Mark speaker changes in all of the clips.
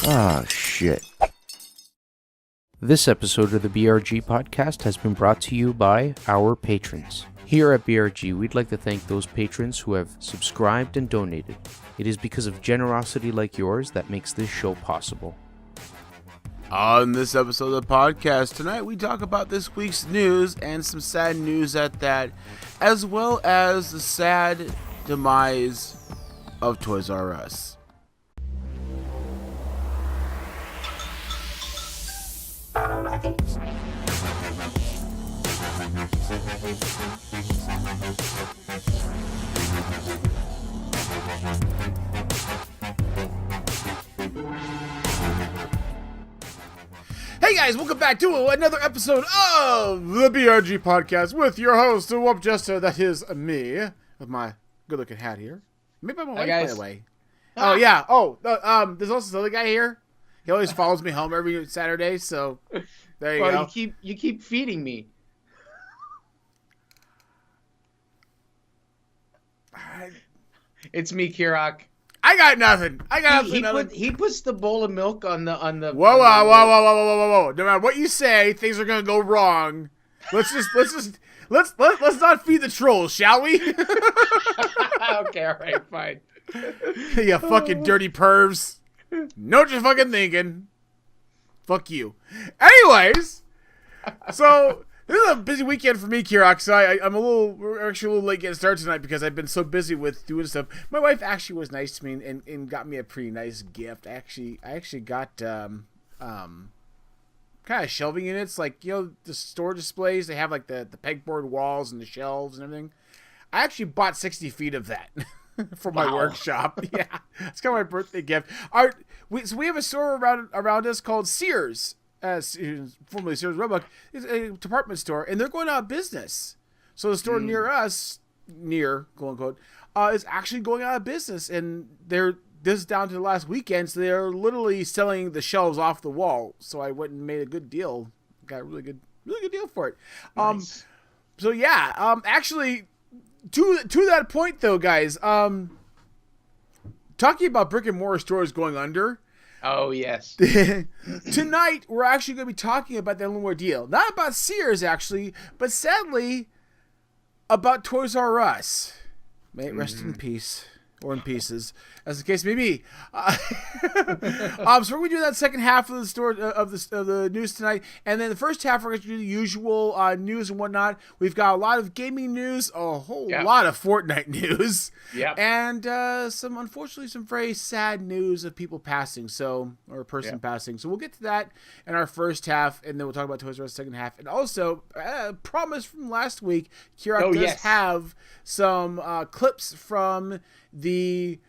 Speaker 1: Ah, shit. This episode of the BRG podcast has been brought to you by our patrons. Here at BRG, we'd like to thank those patrons who have subscribed and donated. It is because of generosity like yours that makes this show possible.
Speaker 2: On this episode of the podcast tonight, we talk about this week's news and some sad news at that, as well as the sad demise of Toys R Us. Hey guys, welcome back to another episode of the BRG podcast with your host, WarpedJester. That is me, with my good-looking hat here. Maybe by my wife, by the way. Oh yeah. There's also this other guy here. He always follows me home every Saturday, so there you go.
Speaker 3: You keep feeding me. It's me, Kirrok.
Speaker 2: I got nothing.
Speaker 3: He puts the bowl of milk on the.
Speaker 2: Whoa! No matter what you say, things are gonna go wrong. Let's not feed the trolls, shall we?
Speaker 3: Okay, all right, fine.
Speaker 2: You fucking dirty pervs. Know what you're fucking thinking. Fuck you. Anyways, so this is a busy weekend for me, Kirrok. So we're actually a little late getting started tonight because I've been so busy with doing stuff. My wife actually was nice to me and got me a pretty nice gift. I actually got kind of shelving units, like, you know, the store displays. They have like the pegboard walls and the shelves and everything. I actually bought 60 feet of that. For my workshop. Yeah, it's kind of my birthday gift. So we have a store around us called Sears, formerly Sears Roebuck. It's a department store, and they're going out of business. So the store near us, quote unquote, is actually going out of business, and this is down to the last weekend, so they're literally selling the shelves off the wall. So I went and made a good deal. Got a really good deal for it.
Speaker 3: Nice.
Speaker 2: So yeah, actually. To that point, though, guys, talking about brick and mortar stores going under.
Speaker 3: Oh, yes.
Speaker 2: Tonight, we're actually going to be talking about that a little more deal. Not about Sears, actually, but sadly, about Toys R Us. May it rest in peace, or in pieces, as the case may be. So we're going to do that second half of the story of the news tonight, and then the first half we're going to do the usual news and whatnot. We've got a lot of gaming news, a whole lot of Fortnite news, and unfortunately some very sad news of people passing, or a person passing. So we'll get to that in our first half, and then we'll talk about Toys R Us second half, and also promise from last week, Kirrok does have some clips from the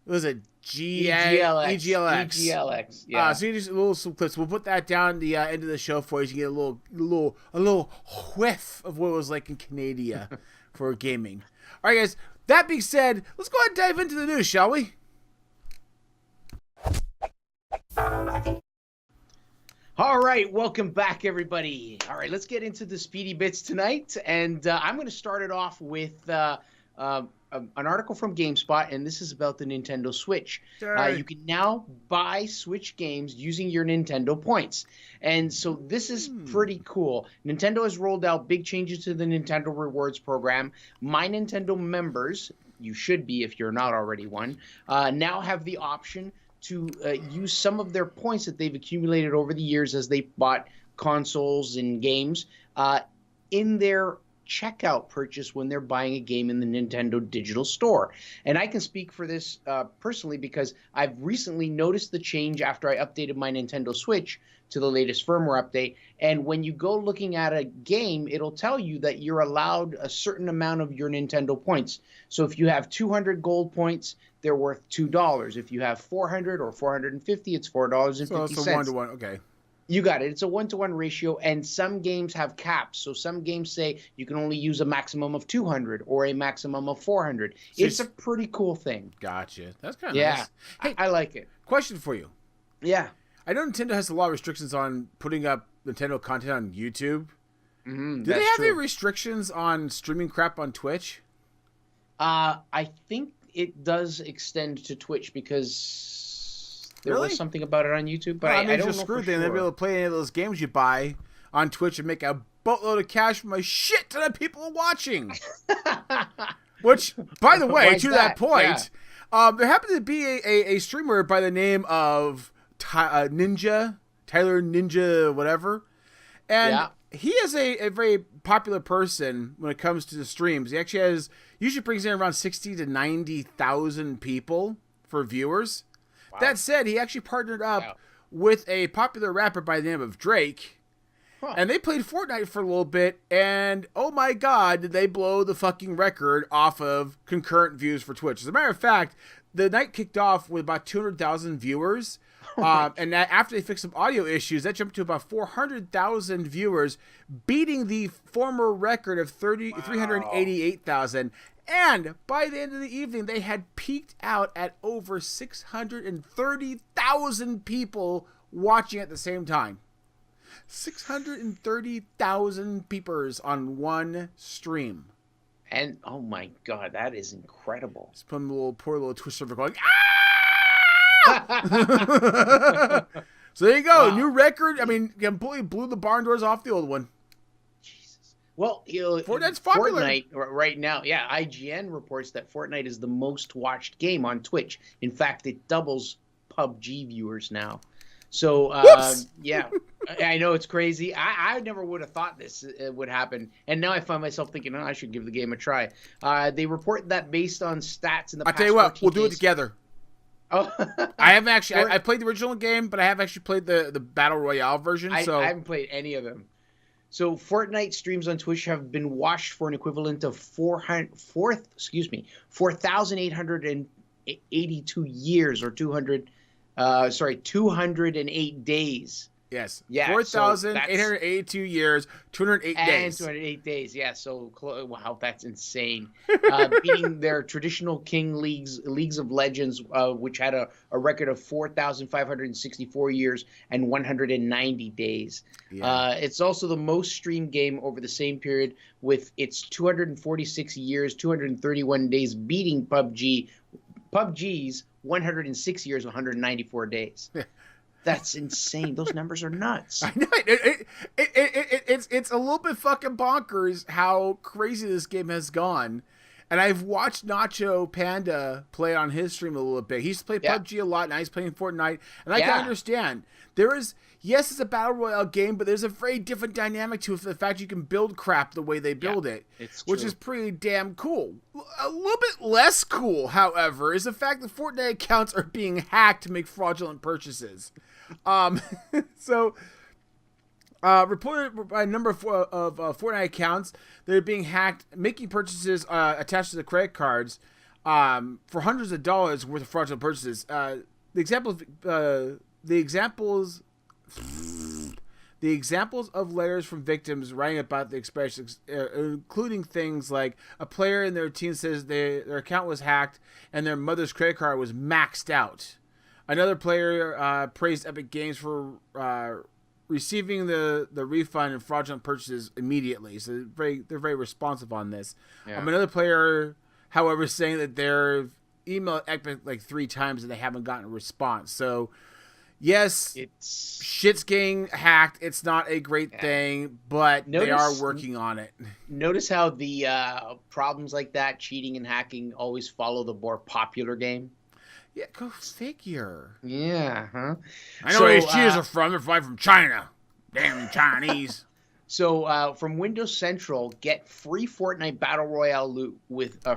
Speaker 2: EGLX.
Speaker 3: Yeah.
Speaker 2: So you just some clips. We'll put that down the end of the show for you to get a little whiff of what it was like in Canada for gaming. All right, guys. That being said, let's go ahead and dive into the news, shall we?
Speaker 3: All right, welcome back, everybody. All right, let's get into the speedy bits tonight, and I'm going to start it off with an article from GameSpot, and this is about the Nintendo Switch. You can now buy Switch games using your Nintendo points. And so this is pretty cool. Nintendo has rolled out big changes to the Nintendo Rewards program. My Nintendo members, you should be if you're not already one, now have the option to use some of their points that they've accumulated over the years as they bought consoles and games in their checkout purchase when they're buying a game in the Nintendo digital store. And I can speak for this personally because I've recently noticed the change after I updated my Nintendo Switch to the latest firmware update. And when you go looking at a game, it'll tell you that you're allowed a certain amount of your Nintendo points. So if you have 200 gold points, they're worth $2. If you have 400 or 450, it's $4.50.
Speaker 2: So it's a 1-to-1, okay.
Speaker 3: You got it. It's a 1-to-1 ratio, and some games have caps. So some games say you can only use a maximum of 200 or a maximum of 400. It's a pretty cool thing.
Speaker 2: Gotcha. That's kind of nice.
Speaker 3: Hey, I like it.
Speaker 2: Question for you.
Speaker 3: Yeah.
Speaker 2: I know Nintendo has a lot of restrictions on putting up Nintendo content on YouTube.
Speaker 3: Mm-hmm,
Speaker 2: Do they have any restrictions on streaming crap on Twitch?
Speaker 3: I think it does extend to Twitch because There
Speaker 2: Really?
Speaker 3: was something about it on YouTube, but I
Speaker 2: mean,
Speaker 3: don't
Speaker 2: it's
Speaker 3: know
Speaker 2: a screw
Speaker 3: for
Speaker 2: thing. They'll be able to play any of those games you buy on Twitch and make a boatload of cash from a shit ton of people watching. Which, by the way, to that point, there happened to be a streamer by the name of Tyler Ninja, whatever. And he is a very popular person when it comes to the streams. He actually usually brings in around 60 to 90,000 people for viewers. Wow. That said, he actually partnered up with a popular rapper by the name of Drake. Huh. And they played Fortnite for a little bit, and oh my god, did they blow the fucking record off of concurrent views for Twitch. As a matter of fact, the night kicked off with about 200,000 viewers. And after they fixed some audio issues, that jumped to about 400,000 viewers, beating the former record of 388,000. And by the end of the evening, they had peaked out at over 630,000 people watching at the same time. 630,000 peepers on one stream.
Speaker 3: And oh my god, that is incredible.
Speaker 2: Just put a poor little Twitch server going, ah! So there you go, new record. I mean, completely blew the barn doors off the old one.
Speaker 3: Jesus. Well,
Speaker 2: Fortnite's popular.
Speaker 3: Fortnite right now, IGN reports that Fortnite is the most watched game on Twitch. In fact, it doubles PUBG viewers now. So, yeah, I know it's crazy. I never would have thought this would happen. And now I find myself thinking, I should give the game a try. They report that based on stats in the past 14 days. I'll tell you what,
Speaker 2: we'll do it together.
Speaker 3: Oh,
Speaker 2: I haven't actually. I played the original game, but I have actually played the Battle Royale version. I
Speaker 3: haven't played any of them. So Fortnite streams on Twitch have been watched for an equivalent of 4,882 years, or 208 days.
Speaker 2: Yes.
Speaker 3: Yeah.
Speaker 2: 4,882 years, 208 days.
Speaker 3: 208 days. Yeah. So, wow, that's insane. Beating their traditional King Leagues of Legends, which had a record of 4,564 years and 190 days. Yeah. It's also the most streamed game over the same period, with its 246 years, 231 days, beating PUBG's 106 years, 194 days. That's insane. Those numbers are nuts.
Speaker 2: I know. It's a little bit fucking bonkers how crazy this game has gone. And I've watched NachoPandaa play on his stream a little bit. He used to play PUBG a lot, now he's playing Fortnite. And I can understand. Yes, it's a Battle Royale game, but there's a very different dynamic to it for the fact you can build crap the way they build it, which is pretty damn cool. A little bit less cool, however, is the fact that Fortnite accounts are being hacked to make fraudulent purchases. Reported by a number of Fortnite accounts that are being hacked, making purchases attached to the credit cards for hundreds of dollars worth of fraudulent purchases. The examples of letters from victims writing about the experience, including things like a player in their team says their account was hacked and their mother's credit card was maxed out. Another player praised Epic Games for receiving the refund and fraudulent purchases immediately. So they're very responsive on this. Yeah. Another player, however, is saying that they've emailed Epic like 3 times and they haven't gotten a response. So yes, shit's getting hacked. It's not a great thing, but they are working on it.
Speaker 3: Notice how the problems like that, cheating and hacking, always follow the more popular game.
Speaker 2: Yeah, go figure.
Speaker 3: Yeah, huh?
Speaker 2: I know where these cheaters are from. They're from China. Damn Chinese.
Speaker 3: So from Windows Central, get free Fortnite Battle Royale loot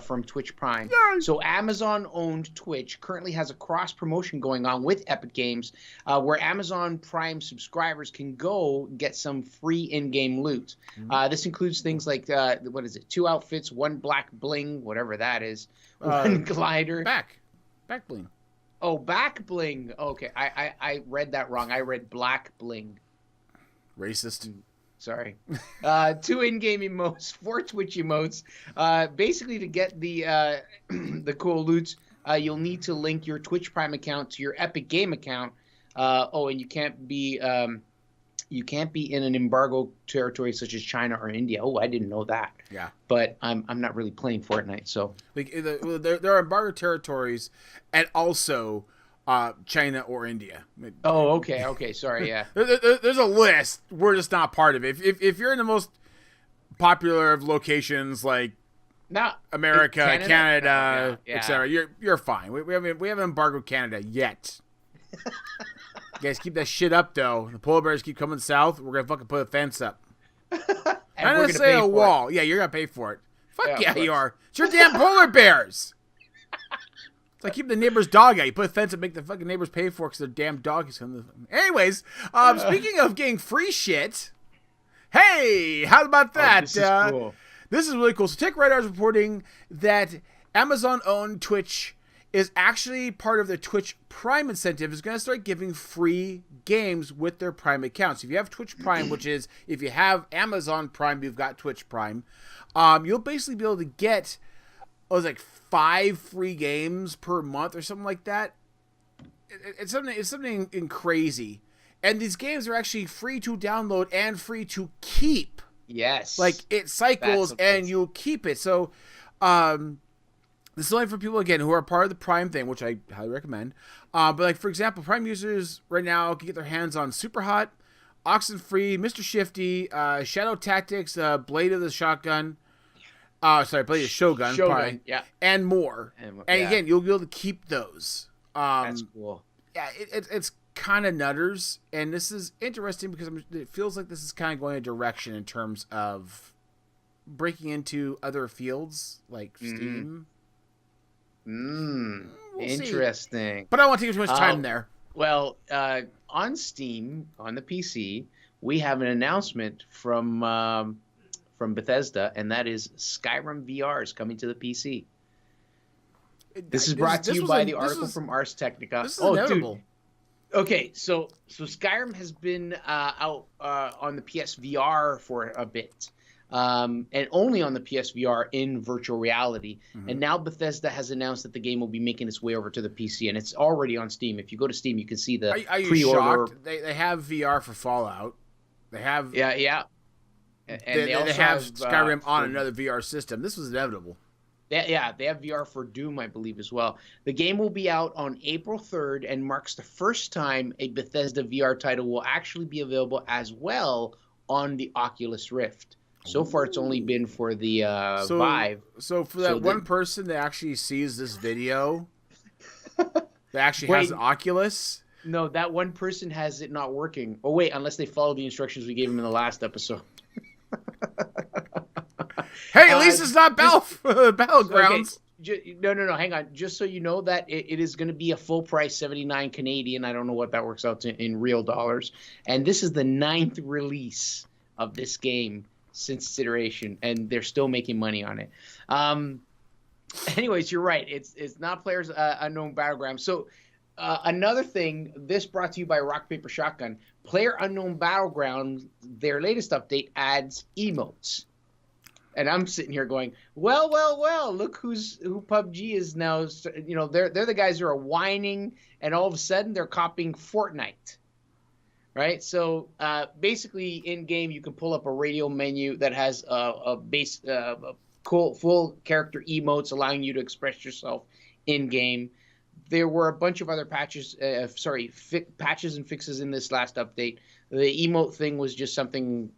Speaker 3: from Twitch Prime. Yay! So Amazon-owned Twitch currently has a cross-promotion going on with Epic Games where Amazon Prime subscribers can go get some free in-game loot. Mm-hmm. This includes things like, 2 outfits, 1 black bling, whatever that is, 1 glider.
Speaker 2: Back bling.
Speaker 3: Oh, back bling. Okay, I read that wrong. I read black bling.
Speaker 2: Racist.
Speaker 3: Sorry. 2 in-game emotes, 4 Twitch emotes. Basically, to get the cool loots, you'll need to link your Twitch Prime account to your Epic Game account. And you can't be in an embargo territory such as China or India. Oh, I didn't know that.
Speaker 2: Yeah.
Speaker 3: But I'm not really playing Fortnite, so
Speaker 2: like there are embargo territories, and also China or India.
Speaker 3: Oh, okay. Sorry, yeah.
Speaker 2: There's a list. We're just not part of it. If you're in the most popular locations like America, Canada, etc., you're fine. We haven't embargoed Canada yet. You guys keep that shit up though. The polar bears keep coming south. We're gonna fucking put a fence up. I'm gonna say a wall. Yeah, you're gonna pay for it. Fuck yeah, you are. It's your damn polar bears. It's like keep the neighbor's dog out. You put a fence and make the fucking neighbors pay for it because their damn dog is coming. Anyways, speaking of getting free shit, hey, how about that?
Speaker 3: This is cool.
Speaker 2: This is really cool. So Tech Radar is reporting that Amazon-owned Twitch is actually part of the Twitch Prime incentive is going to start giving free games with their Prime accounts. If you have Twitch Prime, which is if you have Amazon Prime, you've got Twitch Prime, you'll basically be able to get, like 5 free games per month or something like that. It's something crazy. And these games are actually free to download and free to keep.
Speaker 3: Yes.
Speaker 2: Like it cycles and you'll keep it. So, this is only for people, again, who are part of the Prime thing, which I highly recommend. But, like, for example, Prime users right now can get their hands on Super Hot, Oxenfree, Mr. Shifty, Shadow Tactics, Blade of the Shotgun. Blade of the Shogun. Probably,
Speaker 3: yeah.
Speaker 2: And more. And again, you'll be able to keep those.
Speaker 3: That's cool.
Speaker 2: Yeah, it's kind of nutters. And this is interesting because it feels like this is kind of going a direction in terms of breaking into other fields like Steam. We'll
Speaker 3: Interesting.
Speaker 2: See. But I don't want to take too much time there.
Speaker 3: Well, on Steam, on the PC, we have an announcement from Bethesda, and that is Skyrim VR is coming to the PC. This is brought to you by the article from Ars Technica.
Speaker 2: This is inevitable.
Speaker 3: Dude. Okay, so Skyrim has been out on the PSVR for a bit. And only on the PSVR in virtual reality. Mm-hmm. And now Bethesda has announced that the game will be making its way over to the PC, and it's already on Steam. If you go to Steam, you can see the
Speaker 2: are you
Speaker 3: pre-order.
Speaker 2: Shocked? They have VR for Fallout. They have
Speaker 3: yeah. And they also
Speaker 2: have Skyrim on another VR system. This was inevitable.
Speaker 3: Yeah, they have VR for Doom, I believe, as well. The game will be out on April 3rd and marks the first time a Bethesda VR title will actually be available as well on the Oculus Rift. So far, it's only been for the Vive.
Speaker 2: So for that one person that actually sees this video, that actually has an Oculus.
Speaker 3: No, that one person has it not working. Oh, wait, unless they follow the instructions we gave them in the last episode.
Speaker 2: Hey, at least it's not Battlegrounds.
Speaker 3: Okay. No, hang on. Just so you know that it is going to be a full price, 79 Canadian. I don't know what that works out to in real dollars. And this is the 9th release of this game since its iteration, and they're still making money on it. Anyways, you're right. It's not Players Unknown Battlegrounds. So another thing, this brought to you by Rock Paper Shotgun. Player Unknown Battlegrounds, their latest update adds emotes. And I'm sitting here going, well, look who PUBG is now. You know, they're the guys who are whining, and all of a sudden they're copying Fortnite. Right, so basically, in game, you can pull up a radio menu that has a base, full character emotes, allowing you to express yourself in game. There were a bunch of other patches, patches and fixes in this last update. The emote thing was just something,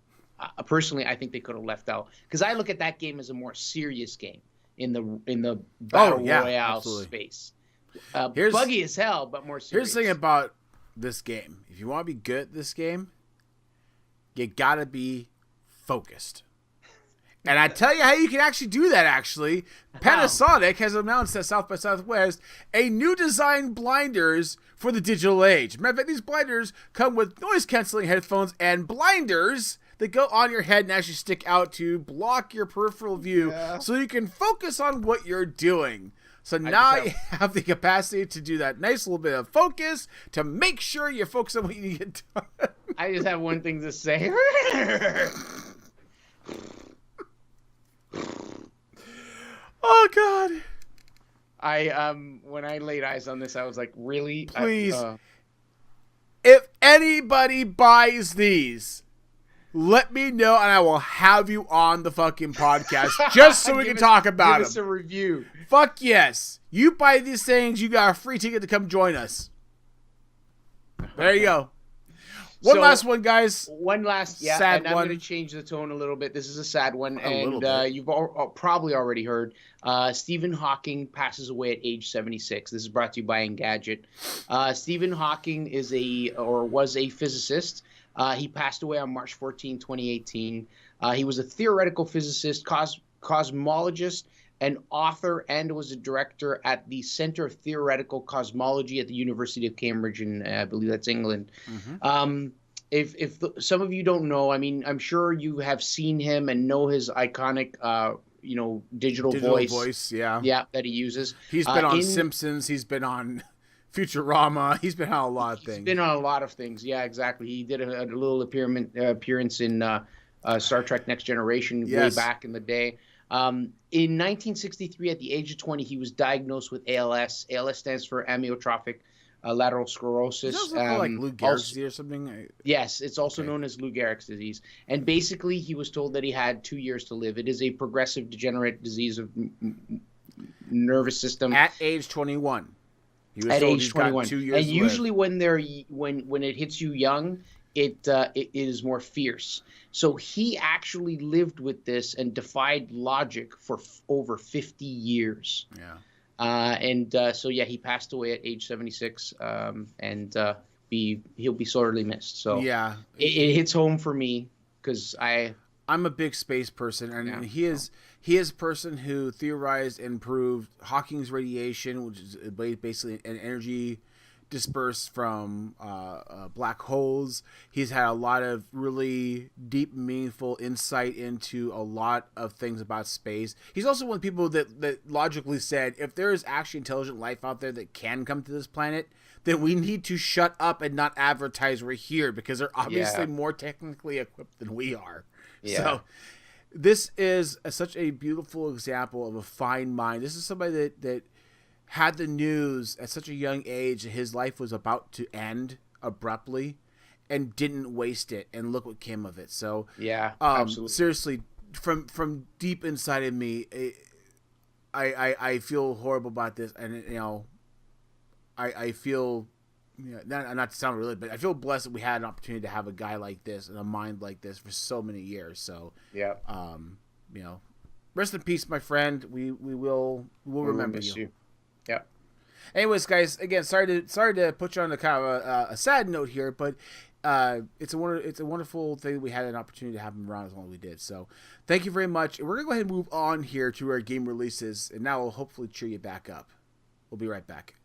Speaker 3: personally, I think they could have left out, because I look at that game as a more serious game in the battle royale space. Buggy as hell, but more serious.
Speaker 2: Here's the thing about this game. If you want to be good at this game, you gotta be focused. And I tell you how you can actually do that, actually. Panasonic has announced at South by Southwest a new design blinders for the digital age. Matter of fact, these blinders come with noise-canceling headphones and blinders that go on your head and actually stick out to block your peripheral view so you can focus on what you're doing. So now you have the capacity to do that nice little bit of focus to make sure you're focused on what you need to get done.
Speaker 3: I just have one thing to say.
Speaker 2: Oh, God.
Speaker 3: When I laid eyes on this, I was like, really?
Speaker 2: Please. If anybody buys these, let me know and I will have you on the fucking podcast just so we can talk about them.
Speaker 3: Give us a review.
Speaker 2: Fuck yes. You buy these things, you got a free ticket to come join us. There you go. One last one, guys.
Speaker 3: One last, yeah.
Speaker 2: Sad
Speaker 3: and I'm
Speaker 2: one.
Speaker 3: going to change the tone a little bit. This is a sad one,
Speaker 2: A little
Speaker 3: and
Speaker 2: bit.
Speaker 3: you've probably already heard. Stephen Hawking passes away at age 76. This is brought to you by Engadget. Stephen Hawking was a physicist. He passed away on March 14, 2018. He was a theoretical physicist, cosmologist, an author, and was a director at the Center of Theoretical Cosmology at the University of Cambridge, and I believe that's England.
Speaker 2: Mm-hmm.
Speaker 3: If some of you don't know, I mean, I'm sure you have seen him and know his iconic, digital voice.
Speaker 2: Yeah,
Speaker 3: that he uses.
Speaker 2: He's been on Simpsons. He's been on Futurama. He's been on a lot of things.
Speaker 3: He's been on a lot of things. Yeah, exactly. He did a little appearance in Star Trek Next Generation way back in the day. In 1963, at the age of 20, he was diagnosed with ALS. ALS stands for amyotrophic lateral sclerosis.
Speaker 2: Does that look like Lou Gehrig's disease or something?
Speaker 3: Yes, it's also known as Lou Gehrig's disease. And basically, he was told that he had 2 years to live. It is a progressive degenerate disease of nervous system.
Speaker 2: At age 21. He was
Speaker 3: at
Speaker 2: told
Speaker 3: age
Speaker 2: he's
Speaker 3: 21.
Speaker 2: got 2 years
Speaker 3: and
Speaker 2: to
Speaker 3: usually
Speaker 2: live.
Speaker 3: when it hits you young, it is more fierce. So he actually lived with this and defied logic for over 50 years.
Speaker 2: Yeah.
Speaker 3: So he passed away at age 76, and he'll be sorely missed. So
Speaker 2: yeah,
Speaker 3: it hits home for me because
Speaker 2: I'm a big space person, and he is a person who theorized and proved Hawking's radiation, which is basically an energy dispersed from black holes. He's had a lot of really deep, meaningful insight into a lot of things about space. He's also one of the people that logically said, if there is actually intelligent life out there that can come to this planet, then we need to shut up and not advertise we're here, because they're obviously more technically equipped than we are. Yeah. So this is such a beautiful example of a fine mind. This is somebody that had the news at such a young age that his life was about to end abruptly and didn't waste it, and look what came of it. So absolutely. Seriously, from deep inside of me, I feel horrible about this, and I feel, not to sound really, but I feel blessed that we had an opportunity to have a guy like this and a mind like this for so many years. So rest in peace, my friend. We will remember you.
Speaker 3: Yeah.
Speaker 2: Anyways, guys, again, sorry to put you on the kind of a sad note here, but it's a wonderful thing that we had an opportunity to have him around as long as we did. So thank you very much. And we're gonna go ahead and move on here to our game releases, and now we'll hopefully cheer you back up. We'll be right back.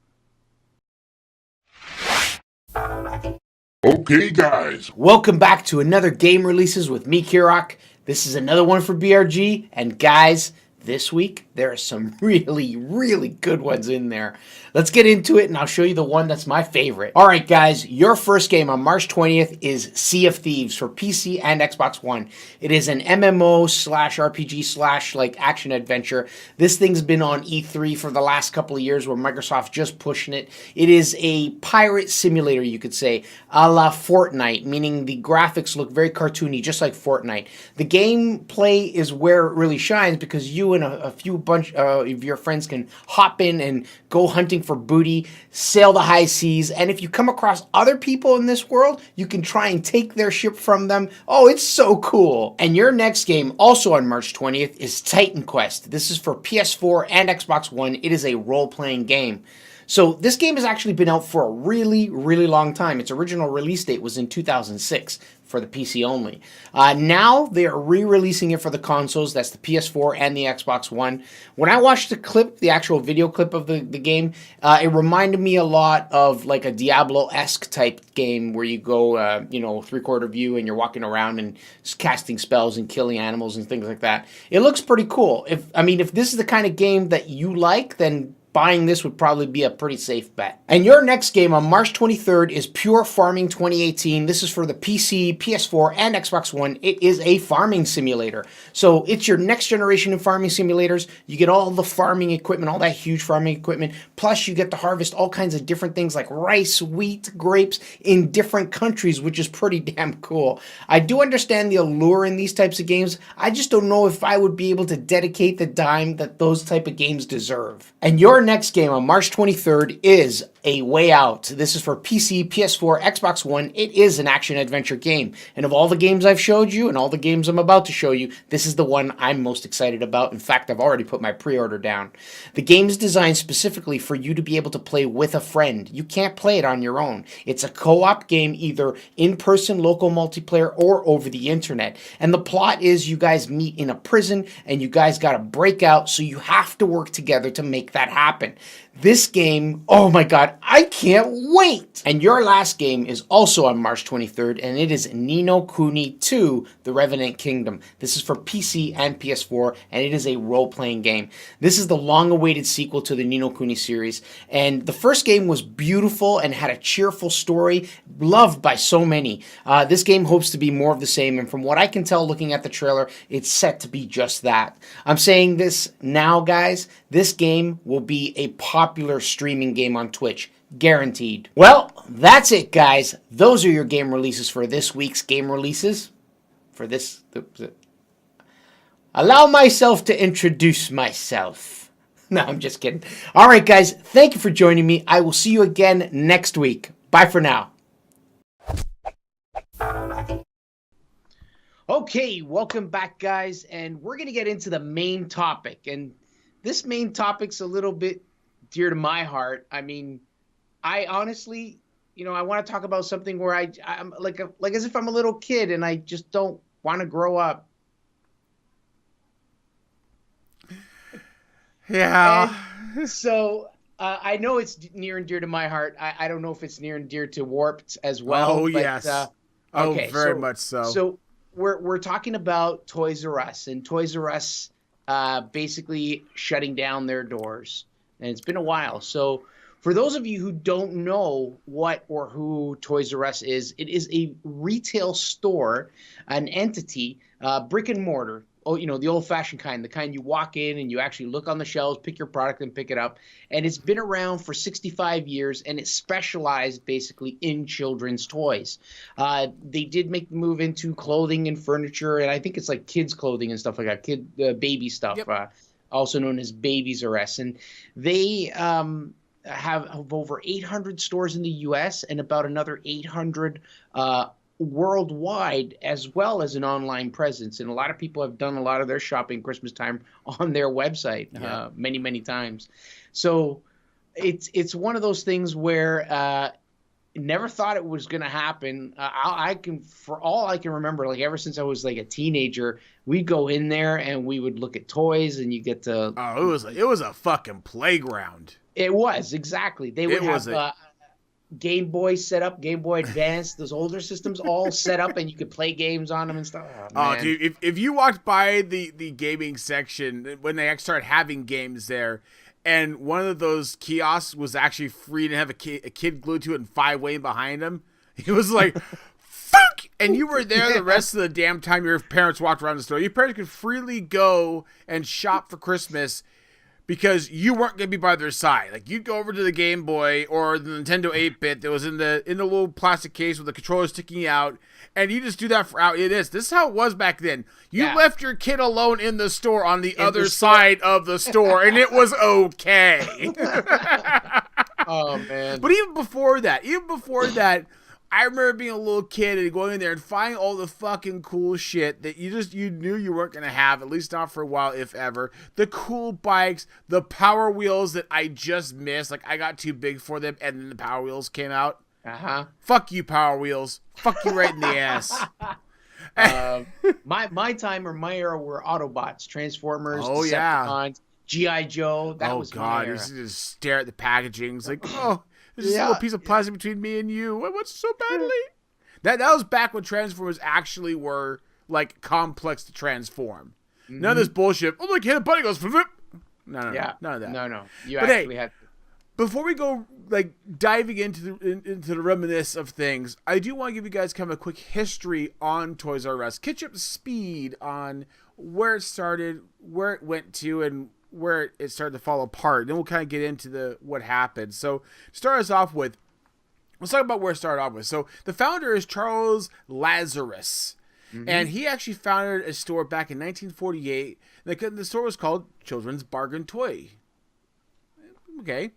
Speaker 4: Okay, guys.
Speaker 3: Welcome back to another game releases with me, Kirok. This is another one for BRG, and guys, this week, there are some really, really good ones in there. Let's get into it, and I'll show you the one that's my favorite. All right, guys, your first game on March 20th is Sea of Thieves for PC and Xbox One. It is an MMO / RPG / action adventure. This thing's been on E3 for the last couple of years, where Microsoft's just pushing it. It is a pirate simulator, you could say, a la Fortnite, meaning the graphics look very cartoony, just like Fortnite. The gameplay is where it really shines, because you and a few bunch of your friends can hop in and go hunting for booty, sail the high seas, and if you come across other people in this world, you can try and take their ship from them. Oh, it's so cool. And your next game, also on March 20th, is Titan Quest. This is for PS4 and Xbox One. It is a role-playing game. So this game has actually been out for a really, really long time. Its original release date was in 2006 for the PC only. Now they are re-releasing it for the consoles. That's the PS4 and the Xbox One. When I watched the clip, the actual video clip of the game, it reminded me a lot of like a Diablo-esque type game where you go, three-quarter view and you're walking around and casting spells and killing animals and things like that. It looks pretty cool. If this is the kind of game that you like, then buying this would probably be a pretty safe bet. And your next game on March 23rd is Pure Farming 2018. This is for the PC, PS4, and Xbox One. It is a farming simulator. So it's your next generation of farming simulators. You get all the farming equipment, all that huge farming equipment, plus you get to harvest all kinds of different things like rice, wheat, grapes in different countries, which is pretty damn cool. I do understand the allure in these types of games. I just don't know if I would be able to dedicate the time that those type of games deserve. And your next game on March 23rd is A Way Out. This is for PC, PS4, Xbox One. It is an action-adventure game. And of all the games I've showed you and all the games I'm about to show you, this is the one I'm most excited about. In fact, I've already put my pre-order down. The game is designed specifically for you to be able to play with a friend. You can't play it on your own. It's a co-op game, either in-person local multiplayer or over the internet. And the plot is you guys meet in a prison and you guys got to break out, so you have to work together to make that happen. This game, oh my god, I can't wait! And your last game is also on March 23rd, and it is Ni no Kuni 2, The Revenant Kingdom. This is for PC and PS4, and it is a role-playing game. This is the long-awaited sequel to the Ni no Kuni series, and the first game was beautiful and had a cheerful story, loved by so many. This game hopes to be more of the same, and from what I can tell looking at the trailer, it's set to be just that. I'm saying this now, guys. This game will be a popular streaming game on Twitch. Guaranteed. Well, that's it, guys. Those are your game releases for this week's game releases. For this... Allow myself to introduce myself. No, I'm just kidding. All right, guys. Thank you for joining me. I will see you again next week. Bye for now. Okay, welcome back, guys. And we're going to get into the main topic. And this main topic's a little bit dear to my heart. I mean, I honestly, I want to talk about something where I'm like as if I'm a little kid and I just don't want to grow up.
Speaker 2: Yeah.
Speaker 3: And so I know it's near and dear to my heart. I don't know if it's near and dear to Warped as well.
Speaker 2: Oh,
Speaker 3: but,
Speaker 2: yes.
Speaker 3: Okay,
Speaker 2: very much so.
Speaker 3: So we're talking about Toys R Us, and Toys R Us basically shutting down their doors. And it's been a while. So for those of you who don't know what or who Toys R Us is, it is a retail store, an entity, brick and mortar. Oh, the old-fashioned kind, the kind you walk in and you actually look on the shelves, pick your product, and pick it up. And it's been around for 65 years, and it's specialized basically in children's toys. They did make the move into clothing and furniture, and I think it's like kids' clothing and stuff like that, baby stuff,
Speaker 2: Yep.
Speaker 3: Also known as Babies R Us. And they have over 800 stores in the U.S. and about another 800 worldwide, as well as an online presence. And a lot of people have done a lot of their shopping Christmas time on their website many times. So it's one of those things where never thought it was going to happen. For all I can remember, like ever since I was like a teenager, we'd go in there and we would look at toys, and you get to...
Speaker 2: Oh, it was a fucking playground.
Speaker 3: It was, exactly. They would have... Game Boy set up, Game Boy Advance, those older systems all set up, and you could play games on them and stuff.
Speaker 2: Oh, dude, if you walked by the gaming section when they started having games there, and one of those kiosks was actually free to have a kid glued to it and 5 waiting behind him, he was like, fuck! And you were there the rest of the damn time your parents walked around the store. Your parents could freely go and shop for Christmas because you weren't going to be by their side. Like, you'd go over to the Game Boy or the Nintendo 8-bit that was in the little plastic case with the controller sticking out, and you just do that for out. This is how it was back then. You left your kid alone in the store on the other side of the store, and it was okay.
Speaker 3: Oh, man.
Speaker 2: But even before that, I remember being a little kid and going in there and finding all the fucking cool shit that you knew you weren't going to have, at least not for a while, if ever. The cool bikes, the Power Wheels that I just missed. Like, I got too big for them, and then the Power Wheels came out.
Speaker 3: Uh-huh.
Speaker 2: Fuck you, Power Wheels. Fuck you right in the ass.
Speaker 3: My time or my era were Autobots, Transformers,
Speaker 2: Oh,
Speaker 3: Decepticons, G.I. Joe. That was my era.
Speaker 2: You just stare at the packaging. It's like, oh, there's just a little piece of plastic between me and you. What's so badly? That was back when Transformers actually were, like, complex to transform. Mm-hmm. None of this bullshit. Oh, look, hit a button, goes, flip. No, none of that.
Speaker 3: No. You actually had...
Speaker 2: Before we go, like, diving into the reminisce of things, I do want to give you guys kind of a quick history on Toys R Us. Catch up to speed on where it started, where it went to, and where it started to fall apart. Then we'll kind of get into what happened. So, to start us off with, let's talk about where it started off with. So, the founder is Charles Lazarus. Mm-hmm. And he actually founded a store back in 1948. The store was called Children's Bargain Toy. Okay.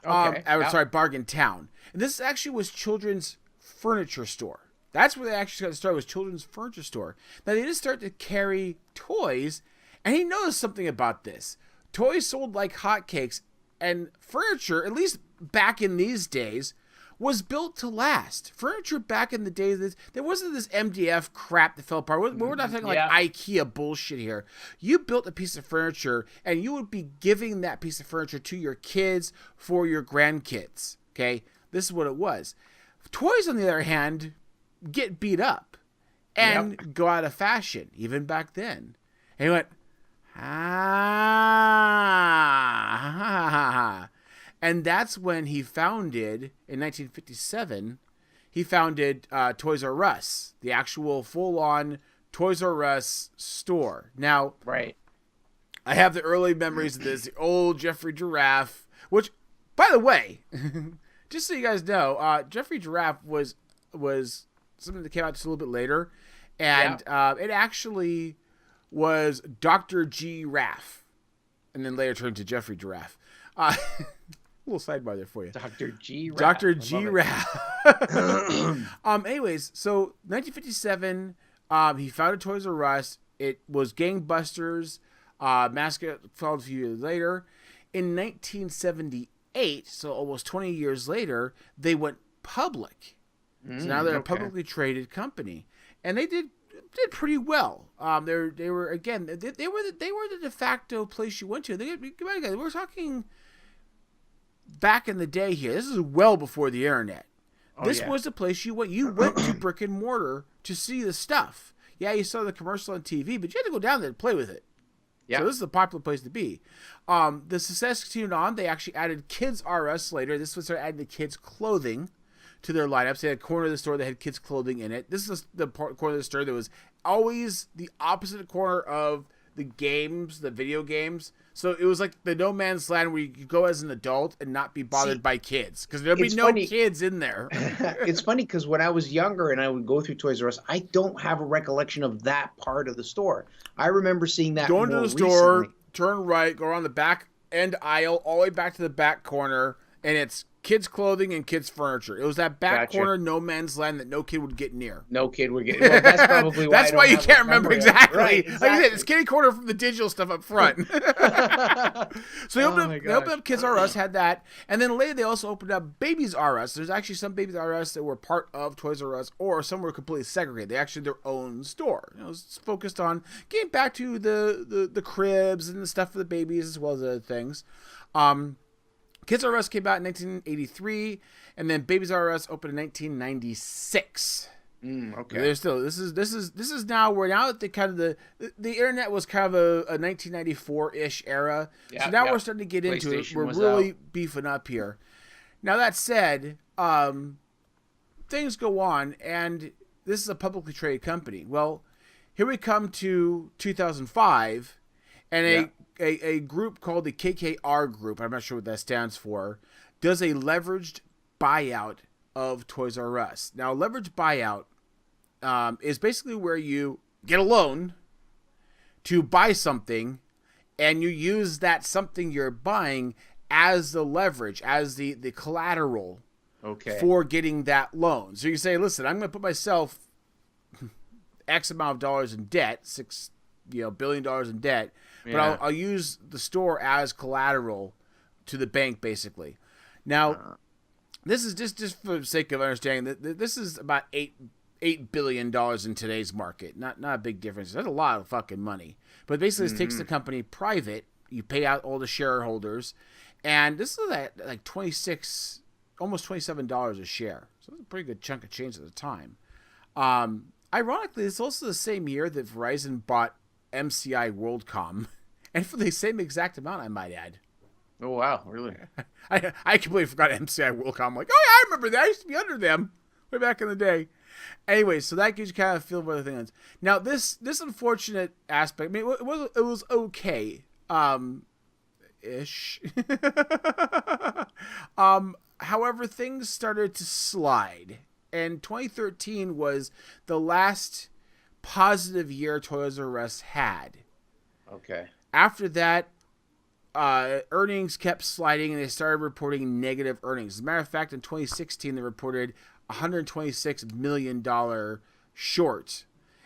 Speaker 3: Okay.
Speaker 2: Sorry, Bargain Town. And this actually was children's furniture store. That's where they actually got started, was children's furniture store. Now, they didn't start to carry toys, and he noticed something about this. Toys sold like hotcakes, and furniture, at least back in these days, was built to last. Furniture back in the days, there wasn't this MDF crap that fell apart. We're not talking like IKEA bullshit here. You built a piece of furniture, and you would be giving that piece of furniture to your kids for your grandkids. Okay? This is what it was. Toys, on the other hand, get beat up and go out of fashion, even back then. And he went, and that's when he founded, in 1957, he founded Toys R Us, the actual full-on Toys R Us store. Now,
Speaker 3: right.
Speaker 2: I have the early memories of this, the old Jeffrey Giraffe, which, by the way, just so you guys know, Jeffrey Giraffe was something that came out just a little bit later, and it actually was Dr. G. Raff, and then later turned to Jeffrey Giraffe. A little sidebar there for you.
Speaker 3: Dr. G. Raff.
Speaker 2: Dr. G. Raff. Anyways, so 1957, he founded Toys R Us. It was gangbusters. Mascot followed a few years later. In 1978, so almost 20 years later, they went public. So now they're a publicly traded company, and they did pretty well. They were the de facto place you went to. We're talking back in the day here. This is well before the internet. This was the place you went. You went to brick and mortar to see the stuff. Yeah, you saw the commercial on TV, but you had to go down there to play with it. Yeah. So this is a popular place to be. The success continued on. They actually added Kids R Us later. This was adding the kids' clothing to their lineups. They had a corner of the store that had kids' clothing in it. This is the corner of the store that was always the opposite corner of the games, the video games. So it was like the no man's land where you could go as an adult and not be bothered by kids, because there'd be no kids in there.
Speaker 3: It's funny because when I was younger and I would go through Toys R Us, I don't have a recollection of that part of the store. I remember seeing that
Speaker 2: going to the store, recently. Turn right, go around the back end aisle, all the way back to the back corner, and it's kids' clothing and kids' furniture. It was that back corner, no man's land that no kid would get near.
Speaker 3: No kid would get. Well, that's probably why.
Speaker 2: That's why you can't remember exactly.
Speaker 3: Right, exactly.
Speaker 2: Like I said, it's kitty corner from the digital stuff up front. So they opened up Kids R Us, had that, and then later they also opened up Babies R Us. There's actually some Babies R Us that were part of Toys R Us, or some were completely segregated. They actually had their own store. It was focused on getting back to the cribs and the stuff for the babies as well as other things. Kids R Us came out in 1983, and then Babies R Us opened in 1996.
Speaker 3: Okay.
Speaker 2: There's still this is now that the kind of the internet was kind of a 1994-ish era. So now we're starting to get into it. We're really beefing up here. Now that said, things go on, and this is a publicly traded company. Well, here we come to 2005, and a group called the KKR Group, I'm not sure what that stands for, does a leveraged buyout of Toys R Us. Now, leveraged buyout is basically where you get a loan to buy something, and you use that something you're buying as the leverage, as the collateral for getting that loan. So you say, listen, I'm going to put myself X amount of dollars in debt, $6 billion in debt, but I'll use the store as collateral to the bank, basically. Now, this is just for the sake of understanding that this is about $8 billion in today's market. Not a big difference. That's a lot of fucking money. But basically, this takes the company private. You pay out all the shareholders, and this is like $26, almost $27 a share. So it's a pretty good chunk of change at the time. Ironically, it's also the same year that Verizon bought MCI WorldCom, and for the same exact amount, I might add.
Speaker 3: Oh, wow. Really?
Speaker 2: I completely forgot MCI WorldCom. I'm like, oh, yeah, I remember that. I used to be under them way back in the day. Anyway, so that gives you kind of a feel for the things. Now, this unfortunate aspect, I mean, it was okay, ish. However, things started to slide, and 2013 was the last positive year Toys R Us had.
Speaker 3: Okay.
Speaker 2: After that, earnings kept sliding, and they started reporting negative earnings. As a matter of fact, in 2016, they reported $126 million short.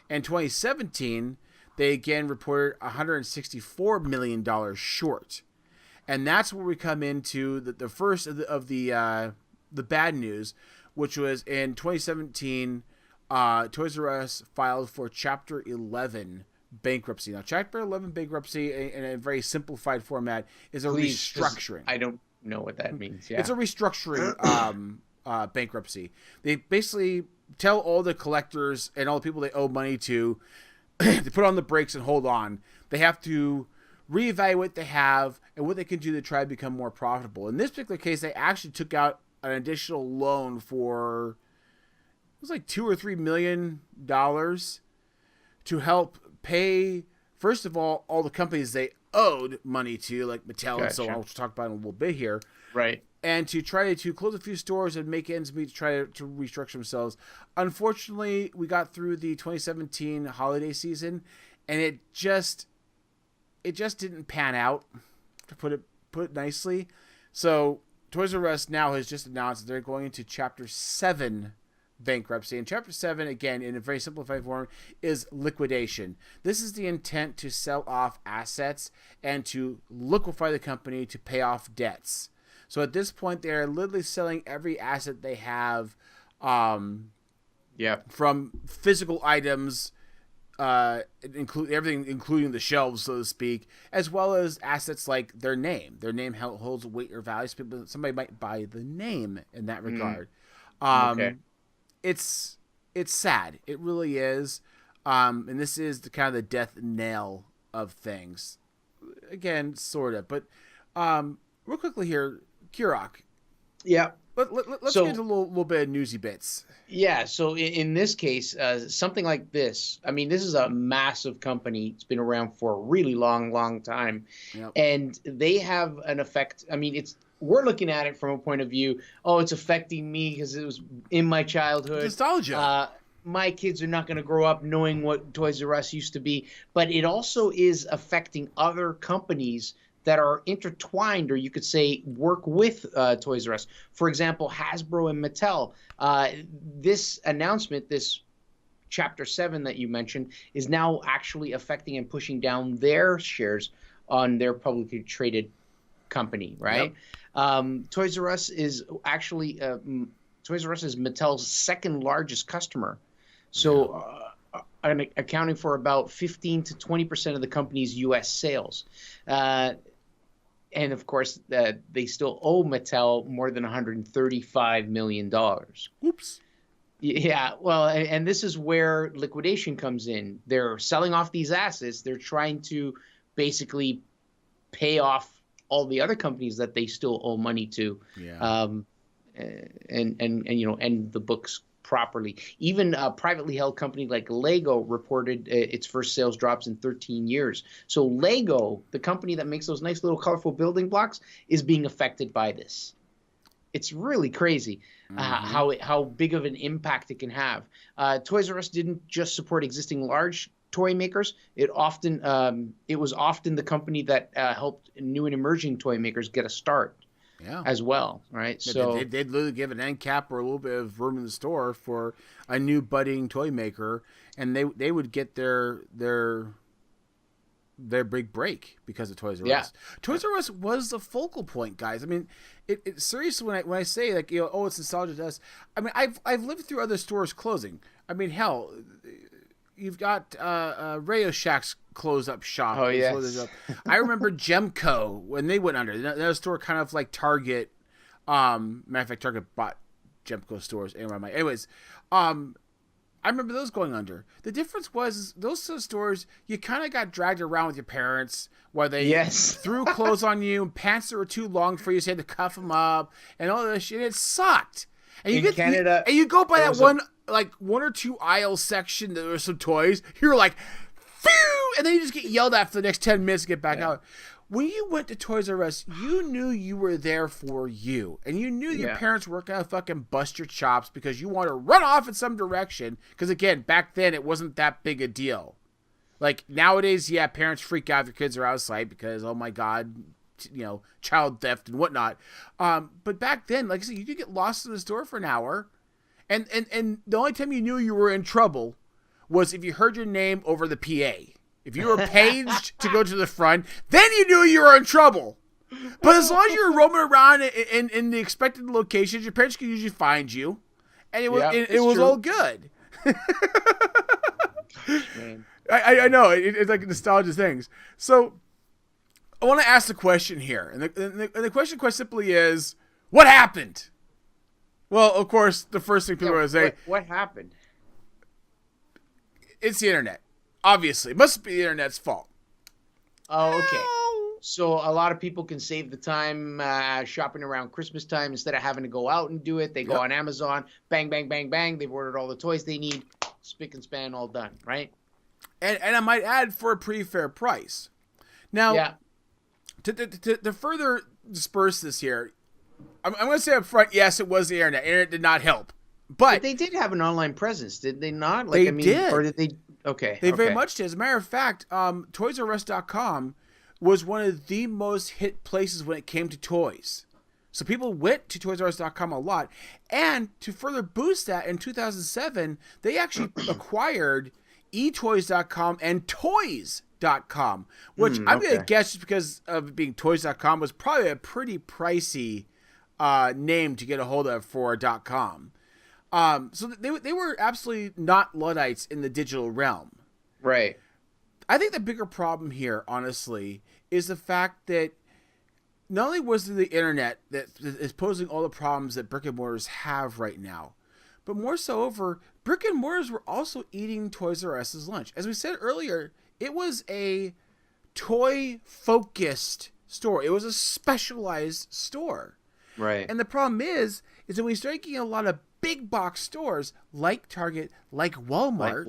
Speaker 2: In 2017, they again reported $164 million short. And that's where we come into the first of the bad news, which was in 2017, Toys R Us filed for Chapter 11 bankruptcy. Now, Chapter 11 bankruptcy, in a very simplified format, is a restructuring.
Speaker 3: I don't know what that means. Yeah,
Speaker 2: it's a restructuring bankruptcy. They basically tell all the collectors and all the people they owe money to to put on the brakes and hold on. They have to reevaluate what they have and what they can do to try to become more profitable. In this particular case, they actually took out an additional loan for, it was like $2 or $3 million to help pay, first of all the companies they owed money to, like Mattel and so on, which we'll talk about in a little bit here.
Speaker 3: Right.
Speaker 2: And to try to close a few stores and make ends meet to try to restructure themselves. Unfortunately, we got through the 2017 holiday season, and it just didn't pan out, to put it nicely. So Toys R Us now has just announced that they're going into Chapter 7 bankruptcy. And Chapter 7, again, in a very simplified form, is liquidation. This is the intent to sell off assets and to liquefy the company to pay off debts. So at this point, they're literally selling every asset they have, from physical items, including the shelves, so to speak, as well as assets like their name. Their name holds weight or value. So somebody might buy the name in that regard. Okay. It's sad. It really is. And this is the kind of the death knell of things. Again, sort of. But real quickly here, Kirrok.
Speaker 3: Yeah.
Speaker 2: Let's get into a little bit of newsy bits.
Speaker 3: Yeah, so in this case, something like this, I mean, this is a massive company. It's been around for a really long time. Yep. And they have an effect. I mean, we're looking at it from a point of view, it's affecting me because it was in my childhood.
Speaker 2: Nostalgia.
Speaker 3: My kids are not going to grow up knowing what Toys R Us used to be. But it also is affecting other companies that are intertwined, or you could say work with Toys R Us. For example, Hasbro and Mattel. This announcement, this Chapter 7 that you mentioned, is now actually affecting and pushing down their shares on their publicly traded company, right? Yep. Toys R Us is actually Mattel's second largest customer. So accounting for about 15 to 20% of the company's U.S. sales. And, of course, they still owe Mattel more than $135 million.
Speaker 2: Oops.
Speaker 3: Yeah, well, and this is where liquidation comes in. They're selling off these assets. They're trying to basically pay off all the other companies that they still owe money to. Yeah. And end the books properly. Even a privately held company like Lego reported its first sales drops in 13 years. So Lego, the company that makes those nice little colorful building blocks, is being affected by this. It's really crazy how big of an impact it can have. Toys R Us didn't just support existing large toy makers. It was often the company that helped new and emerging toy makers get a start. Yeah. As well, right?
Speaker 2: Yeah,
Speaker 3: so
Speaker 2: they'd literally give an end cap or a little bit of room in the store for a new budding toy maker, and they would get their big break because of Toys R Us. Toys R Us was the focal point, guys. I mean, it seriously when I say like it's nostalgia to us. I mean, I've lived through other stores closing. I mean, hell, you've got Radio Shack's close up shop.
Speaker 3: Oh, yes.
Speaker 2: I remember Gemco when they went under. That store kind of like Target. Matter of fact, Target bought Gemco stores. Anyways, I remember those going under. The difference was those stores, you kind of got dragged around with your parents while they threw clothes on you, pants that were too long for you, so you had to cuff them up, and all this shit. It sucked. And
Speaker 3: Canada,
Speaker 2: you go by that one or two aisle section that there were some toys. You're like, phew! And then you just get yelled at for the next 10 minutes to get back out. When you went to Toys R Us, you knew you were there for you. And you knew your parents weren't going to fucking bust your chops because you want to run off in some direction. Because, again, back then, it wasn't that big a deal. Like, nowadays, parents freak out if their kids are outside because, oh, my God, child theft and whatnot. But back then, like I said, you could get lost in the store for an hour, and the only time you knew you were in trouble was if you heard your name over the PA. If you were paged to go to the front, then you knew you were in trouble. But as long as you were roaming around in the expected locations, your parents could usually find you, and it was all good.
Speaker 3: Man.
Speaker 2: I know it's like nostalgia things. So I want to ask the question here, and the question quite simply is, what happened? Well, of course, the first thing people are going to say,
Speaker 3: what happened?
Speaker 2: It's the internet. Obviously, it must be the internet's fault.
Speaker 3: Oh, okay. So a lot of people can save the time shopping around Christmas time instead of having to go out and do it. They go on Amazon, bang, bang, bang, bang. They've ordered all the toys they need, spick and span, all done, right?
Speaker 2: And I might add, for a pretty fair price. Now, to further disperse this here, I'm going to say up front, yes, it was the internet. Internet did not help. But
Speaker 3: they did have an online presence, did they not?
Speaker 2: Like, they did.
Speaker 3: Or did they? Okay.
Speaker 2: They very much did. As a matter of fact, ToysRUs.com was one of the most hit places when it came to toys. So people went to ToysRUs.com a lot. And to further boost that, in 2007, they actually acquired eToys.com and Toys.com, which I'm going to guess, just because of it being Toys.com, was probably a pretty pricey name to get a hold of for .com. So they were absolutely not Luddites in the digital realm.
Speaker 3: Right.
Speaker 2: I think the bigger problem here, honestly, is the fact that not only was it the internet that is posing all the problems that brick and mortars have right now, but more so over, brick and mortars were also eating Toys R Us's lunch. As we said earlier, it was a toy-focused store. It was a specialized store.
Speaker 3: Right.
Speaker 2: And the problem is that we start getting a lot of big box stores like Target, like Walmart.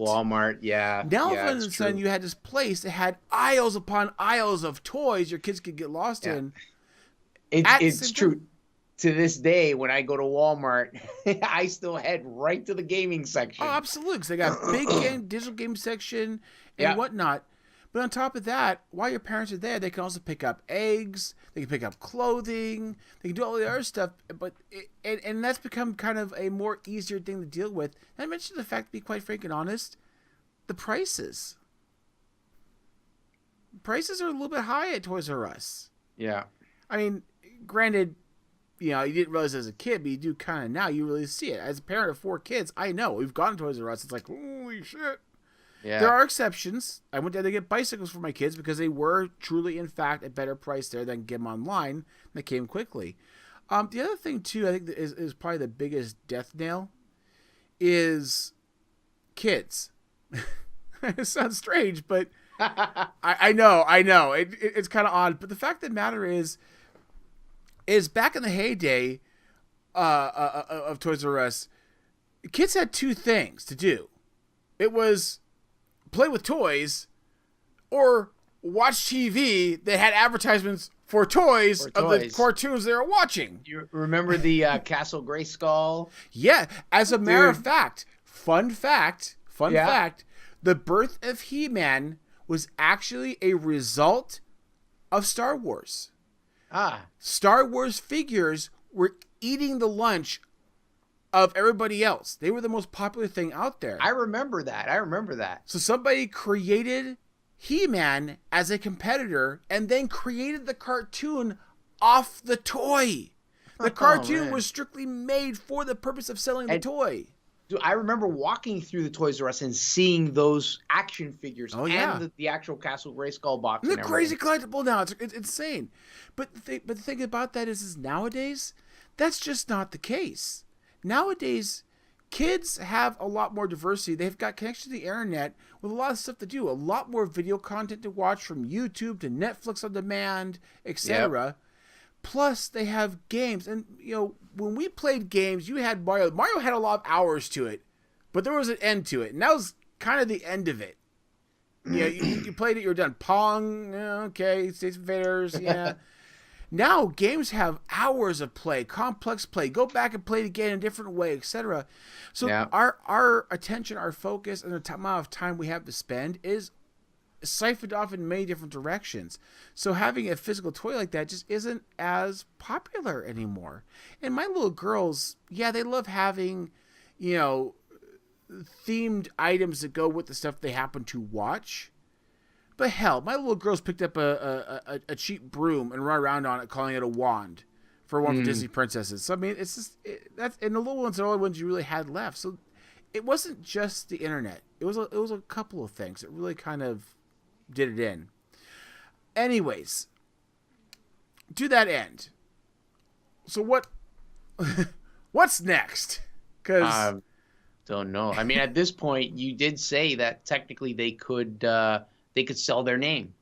Speaker 2: Now, all of a sudden, you had this place that had aisles upon aisles of toys your kids could get lost in.
Speaker 3: It's true. To this day, when I go to Walmart, I still head right to the gaming section.
Speaker 2: Oh, absolutely. Because they got big digital game section and whatnot. But on top of that, while your parents are there, they can also pick up eggs. They can pick up clothing. They can do all the other stuff. But and that's become kind of a more easier thing to deal with. And I mentioned the fact, to be quite frank and honest, the prices. Prices are a little bit high at Toys R Us.
Speaker 3: Yeah.
Speaker 2: I mean, granted, you didn't realize as a kid, but you do kind of now. You really see it. As a parent of 4 kids, I know. We've gone to Toys R Us. It's like, holy shit. Yeah. There are exceptions. I went there to get bicycles for my kids because they were truly, in fact, a better price there than get them online. They came quickly. The other thing, too, I think that is probably the biggest death nail is kids. It sounds strange, but I know. It's kind of odd. But the fact of the matter is back in the heyday of Toys R Us, kids had 2 things to do. It was play with toys or watch TV that had advertisements for toys of the cartoons they were watching.
Speaker 3: You remember the Castle Grayskull?
Speaker 2: Yeah. As a matter of fact, fun fact, the birth of He-Man was actually a result of Star Wars. Star Wars figures were eating the lunch of everybody else. They were the most popular thing out there.
Speaker 3: I remember that.
Speaker 2: So somebody created He-Man as a competitor and then created the cartoon off the toy. The cartoon was strictly made for the purpose of selling the toy.
Speaker 3: Dude, I remember walking through the Toys R Us and seeing those action figures and the actual Castle Grayskull box.
Speaker 2: And they're crazy collectible now. It's insane. But the thing about that is nowadays, that's just not the case. Nowadays, kids have a lot more diversity. They've got connection to the internet with a lot of stuff to do. A lot more video content to watch, from YouTube to Netflix on demand, etc. Yep. Plus, they have games. And, when we played games, you had Mario. Mario had a lot of hours to it, but there was an end to it. And that was kind of the end of it. You played it, you were done. Pong, okay, States Invaders, yeah. Now, games have hours of play, complex play. Go back and play it again in a different way, etc. So our attention, our focus, and the amount of time we have to spend is siphoned off in many different directions. So having a physical toy like that just isn't as popular anymore. And my little girls, yeah, they love having, themed items that go with the stuff they happen to watch. But hell, my little girls picked up a cheap broom and run around on it, calling it a wand for one of the Disney princesses. So I mean, it's just and the little ones are the only ones you really had left. So it wasn't just the internet. It was a couple of things that really kind of did it in. Anyways, to that end, so what's next? Because
Speaker 3: don't know. I mean, at this point, you did say that technically they could sell their name.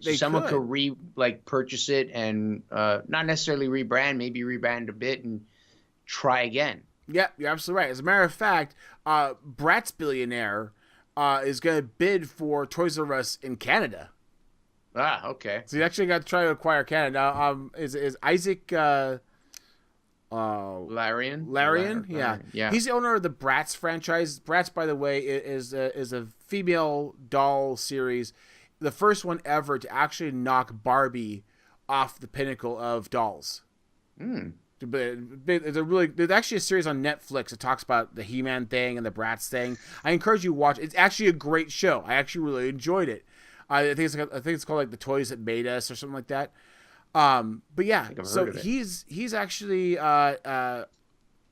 Speaker 3: Someone could purchase it and not necessarily rebrand, maybe rebrand a bit and try again.
Speaker 2: Yeah, you're absolutely right. As a matter of fact, Bratz Billionaire is going to bid for Toys R Us in Canada.
Speaker 3: Ah, okay.
Speaker 2: So you actually got to try to acquire Canada. Is Isaac
Speaker 3: Larian?
Speaker 2: Yeah. He's the owner of the Bratz franchise. Bratz, by the way, is a female doll series, the first one ever to actually knock Barbie off the pinnacle of dolls. There's actually a series on Netflix that talks about the He-Man thing and the Bratz thing. I encourage you to watch. It's actually a great show. I actually really enjoyed it. I think it's called like The Toys That Made Us or something like that. But yeah, so he's actually creator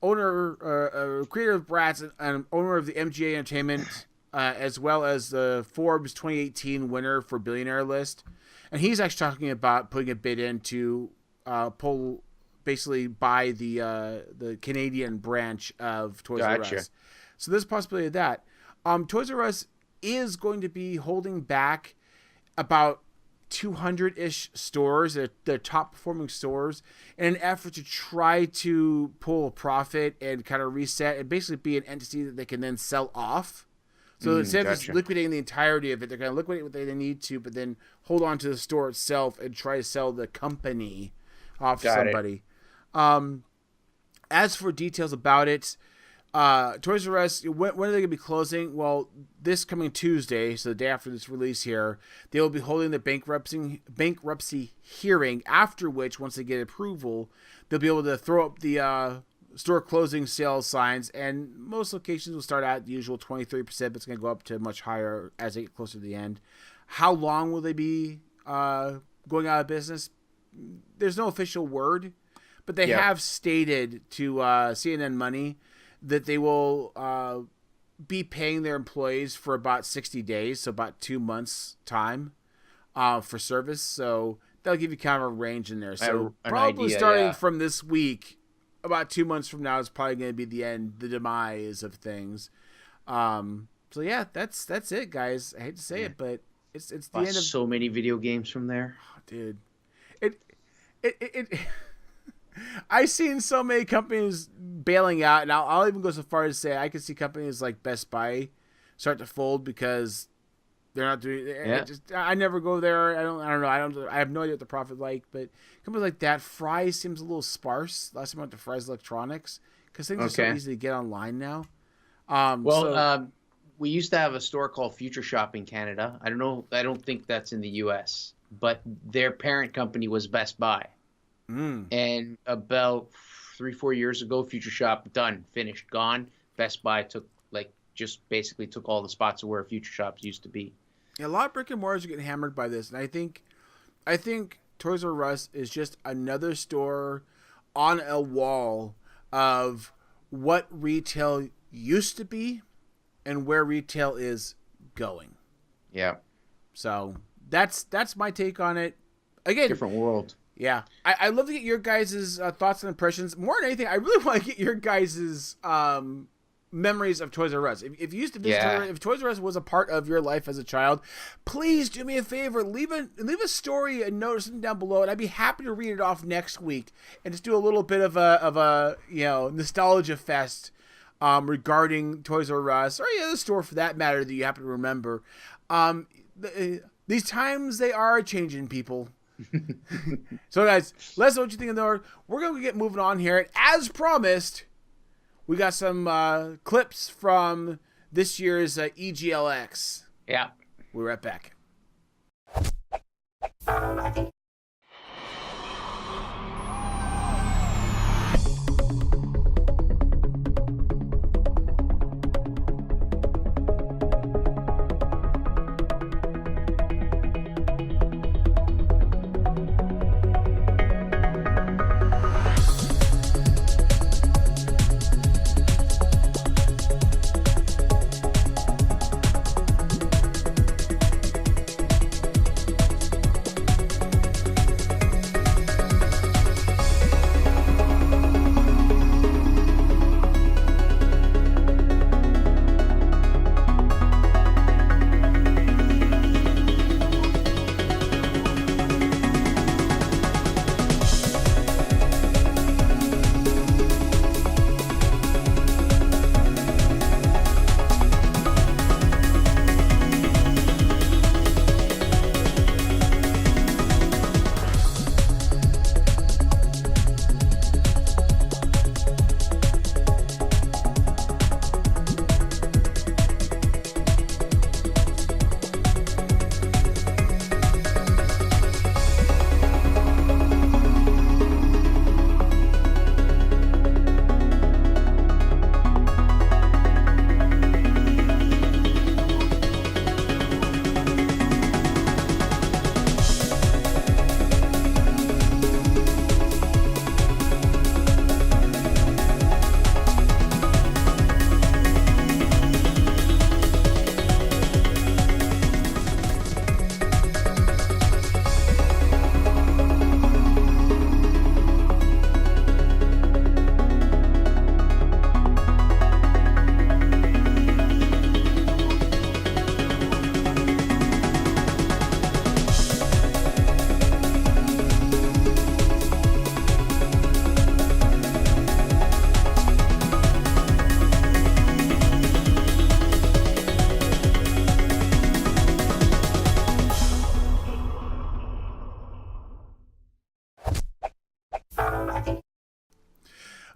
Speaker 2: of Bratz and owner of the MGA Entertainment, as well as the Forbes 2018 winner for Billionaire list. And he's actually talking about putting a bid in to basically buy the Canadian branch of Toys R Us. So there's a possibility of that. Toys R Us is going to be holding back about 200-ish stores, their top performing stores, in an effort to try to pull a profit and kind of reset and basically be an entity that they can then sell off. So instead of just liquidating the entirety of it, they're going to liquidate what they need to, but then hold on to the store itself and try to sell the company off to somebody. As for details about it, Toys R Us, when are they going to be closing? Well, this coming Tuesday, so the day after this release here, they will be holding the bankruptcy hearing, after which, once they get approval, they'll be able to throw up the store closing sales signs, and most locations will start at the usual 23%, but it's going to go up to much higher as they get closer to the end. How long will they be going out of business? There's no official word, but they have stated to CNN Money that they will be paying their employees for about 60 days, so about 2 months' time for service. So that'll give you kind of a range in there. So probably starting from this week, about 2 months from now is probably going to be the demise of things. So yeah, that's it, guys. I hate to say it, but it's the end of
Speaker 3: so many video games from there.
Speaker 2: Oh, dude, it I've seen so many companies bailing out, and I'll even go so far as to say I can see companies like Best Buy start to fold because they're not doing. Yeah. I never go there. I don't know. I have no idea what the profit like, but companies like that, Fry's seems a little sparse. Last time I went to Fry's Electronics because things are so easy to get online now.
Speaker 3: We used to have a store called Future Shop in Canada. I don't know. I don't think that's in the U.S., but their parent company was Best Buy. And about 3-4 years ago, Future Shop finished, gone. Best Buy basically took all the spots of where Future Shops used to be.
Speaker 2: Yeah, a lot of brick and mortars are getting hammered by this, and I think Toys R Us is just another store on a wall of what retail used to be and where retail is going.
Speaker 3: Yeah.
Speaker 2: So that's my take on it. Again,
Speaker 3: different world.
Speaker 2: Yeah, I'd love to get your guys' thoughts and impressions. More than anything, I really want to get your guys' memories of Toys R Us. If you used to visit if Toys R Us was a part of your life as a child, please do me a favor. Leave a story, a note, or something down below, and I'd be happy to read it off next week and just do a little bit of a nostalgia fest regarding Toys R Us or any other store for that matter that you happen to remember. These times, they are changing, people. So guys, let us know what you think of the. We're gonna get moving on here, and as promised, we got some clips from this year's EGLX.
Speaker 3: Yeah,
Speaker 2: we're right back.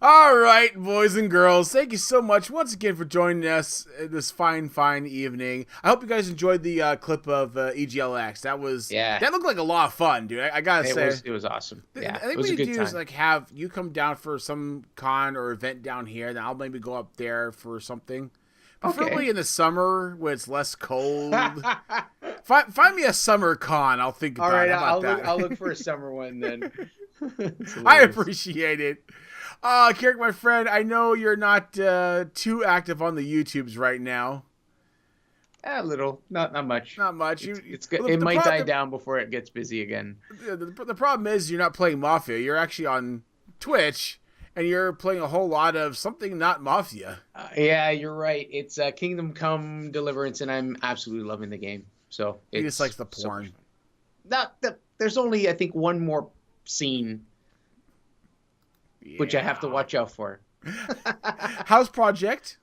Speaker 2: All right, boys and girls, thank you so much once again for joining us this fine evening. I hope you guys enjoyed the clip of EGLX. That looked like a lot of fun, dude. I gotta say,
Speaker 3: it was awesome. Yeah,
Speaker 2: I think
Speaker 3: it was
Speaker 2: what
Speaker 3: a good
Speaker 2: do
Speaker 3: time.
Speaker 2: is like have you come down for some con or event down here, then I'll maybe go up there for something. Preferably in the summer when it's less cold. Find me a summer con. I'll think about
Speaker 3: All right,
Speaker 2: it. How about that?
Speaker 3: I'll look for a summer one then.
Speaker 2: I appreciate it. Kirk, my friend, I know you're not too active on the YouTubes right now.
Speaker 3: A little, not much.
Speaker 2: Not much.
Speaker 3: It might die down before it gets busy again.
Speaker 2: The problem is you're not playing Mafia. You're actually on Twitch, and you're playing a whole lot of something not Mafia.
Speaker 3: Yeah, you're right. It's Kingdom Come Deliverance, and I'm absolutely loving the game. So
Speaker 2: he just likes the porn.
Speaker 3: There's only, I think, one more scene. Yeah. Which I have to watch out for.
Speaker 2: How's Project?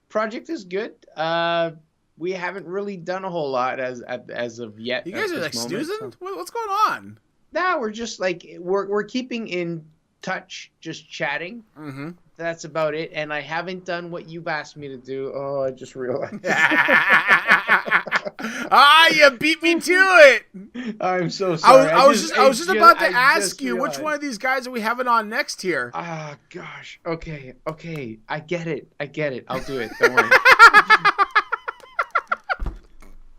Speaker 3: Project is good. We haven't really done a whole lot as of yet.
Speaker 2: You guys are like snoozing? So. What's going on?
Speaker 3: Nah, we're just like we're keeping in touch, just chatting.
Speaker 2: Mm-hmm.
Speaker 3: That's about it. And I haven't done what you've asked me to do. Oh, I just realized.
Speaker 2: You beat me to it.
Speaker 3: I'm so sorry.
Speaker 2: I was just about to ask you which one of these guys are we having on next here.
Speaker 3: Ah, gosh. Okay. I get it. I'll do it. Don't worry.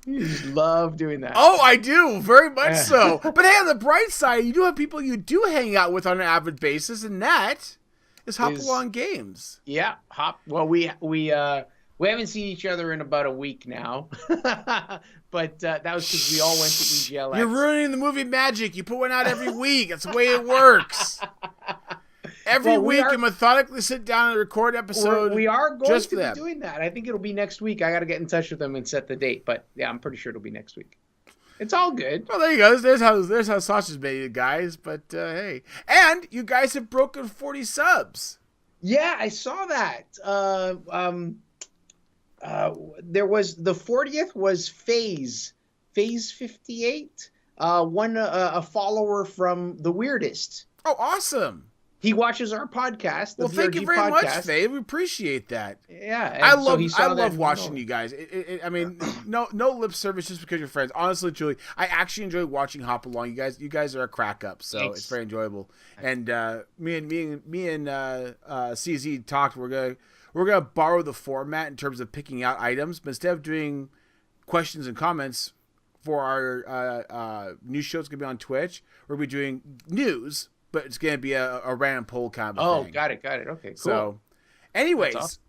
Speaker 3: You just love doing that.
Speaker 2: Oh, I do. Very much so. But hey, on the bright side, you do have people you do hang out with on an avid basis, and that is Hop-Along Games.
Speaker 3: Yeah, Well, we haven't seen each other in about a week now. But that was because we all went to EGLX.
Speaker 2: You're ruining the movie magic. You put one out every week. That's the way it works. Every week you methodically sit down and record an episode.
Speaker 3: We are going to be doing that. I think it'll be next week. I got to get in touch with them and set the date. But yeah, I'm pretty sure it'll be next week. It's all good.
Speaker 2: Well, there you go. There's how sausage is made, guys. But hey, and you guys have broken 40 subs.
Speaker 3: Yeah, I saw that. There was the 40th was Phase 58. A follower from The Weirdest.
Speaker 2: Oh, awesome.
Speaker 3: he watches our podcast. The
Speaker 2: Well, thank
Speaker 3: BRG
Speaker 2: you very
Speaker 3: podcast.
Speaker 2: much, Faye. We appreciate that.
Speaker 3: Yeah,
Speaker 2: I
Speaker 3: and so he saw that
Speaker 2: love
Speaker 3: and
Speaker 2: watching
Speaker 3: he
Speaker 2: you guys. I mean, no lip service just because you're friends. Honestly, truly, I actually enjoy watching Hop Along. You guys are a crack up, so
Speaker 3: Thanks.
Speaker 2: it's very enjoyable. And me and CZ talked. We're gonna borrow the format in terms of picking out items, but instead of doing questions and comments for our news show, it's gonna be on Twitch. We're gonna be doing news, but it's gonna be a random poll kind of thing.
Speaker 3: Got it. Okay, cool.
Speaker 2: So, anyways,
Speaker 3: awesome.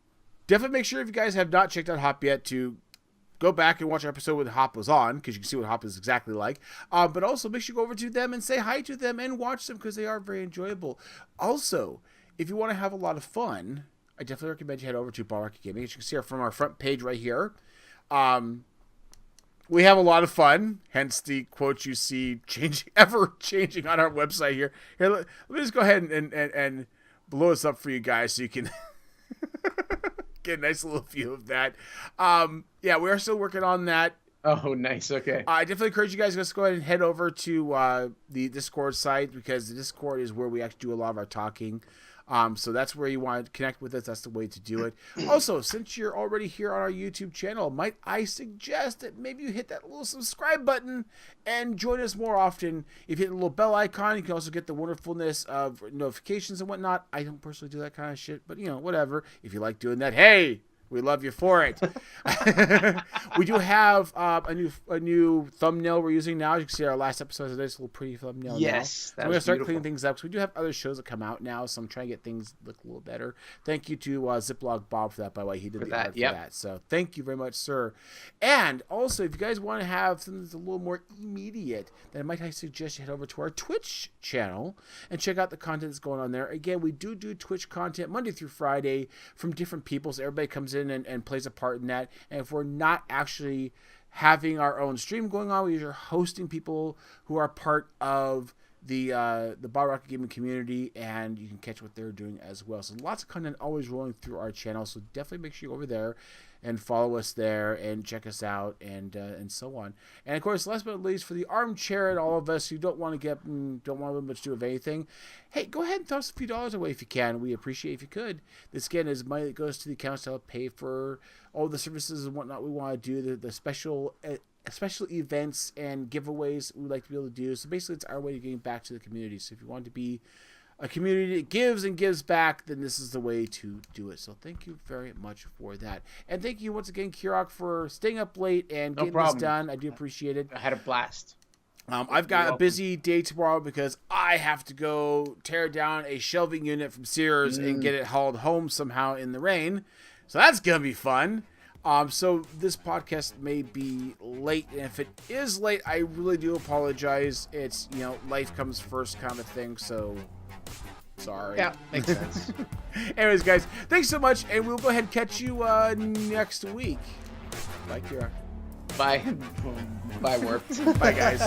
Speaker 2: definitely make sure if you guys have not checked out Hop yet to go back and watch our episode when Hop was on, because you can see what Hop is exactly like. But also make sure you go over to them and say hi to them and watch them because they are very enjoyable. Also, if you want to have a lot of fun, I definitely recommend you head over to Ball Rocket Gaming. As you can see from our front page right here. We have a lot of fun, hence the quotes you see ever changing on our website here. Here, let me just go ahead and blow this up for you guys so you can get a nice little view of that. Yeah, we are still working on that.
Speaker 3: Oh, nice. Okay.
Speaker 2: I definitely encourage you guys to go ahead and head over to the Discord site, because the Discord is where we actually do a lot of our talking. So that's where you want to connect with us. That's the way to do it. Also, since you're already here on our YouTube channel, might I suggest that maybe you hit that little subscribe button and join us more often. If you hit the little bell icon, you can also get the wonderfulness of notifications and whatnot. I don't personally do that kind of shit, but whatever. If you like doing that, hey, we love you for it. We do have a new thumbnail we're using now. As you can see, our last episode is a nice little pretty thumbnail.
Speaker 3: Yes,
Speaker 2: now. We're gonna start cleaning things up because we do have other shows that come out now, so I'm trying to get things look a little better. Thank you to ZiplockBob for that, by the way. He did the art for that. So thank you very much, sir. And also, if you guys want to have something that's a little more immediate, then I suggest you head over to our Twitch channel and check out the content that's going on there. Again, we do Twitch content Monday through Friday from different people, so everybody comes in and plays a part in that. And if we're not actually having our own stream going on, we are hosting people who are part of the Ball Rocket Gaming community, and you can catch what they're doing as well. So lots of content always rolling through our channel, so definitely make sure you go over there and follow us there and check us out and so on. And of course, last but not least, for the armchair and all of us who don't want to much to do with anything, hey, go ahead and toss a few dollars away if you can. We appreciate if you could. This again is money that goes to the accounts to help pay for all the services and whatnot we want to do, the special events and giveaways we like to be able to do. So basically, it's our way of getting back to the community. So if you want to be a community that gives and gives back, then this is the way to do it. So thank you very much for that. And thank you once again, Kirok, for staying up late and getting this done. I do appreciate it.
Speaker 3: I had a blast.
Speaker 2: I've got a busy day tomorrow because I have to go tear down a shelving unit from Sears and get it hauled home somehow in the rain. So that's going to be fun. So this podcast may be late, and if it is late, I really do apologize. It's, life comes first kind of thing, so sorry.
Speaker 3: Yeah, makes sense.
Speaker 2: Anyways, guys, thanks so much, and we'll go ahead and catch you next week. Bye, Kira.
Speaker 3: Bye. Bye, Warp.
Speaker 2: Bye, guys.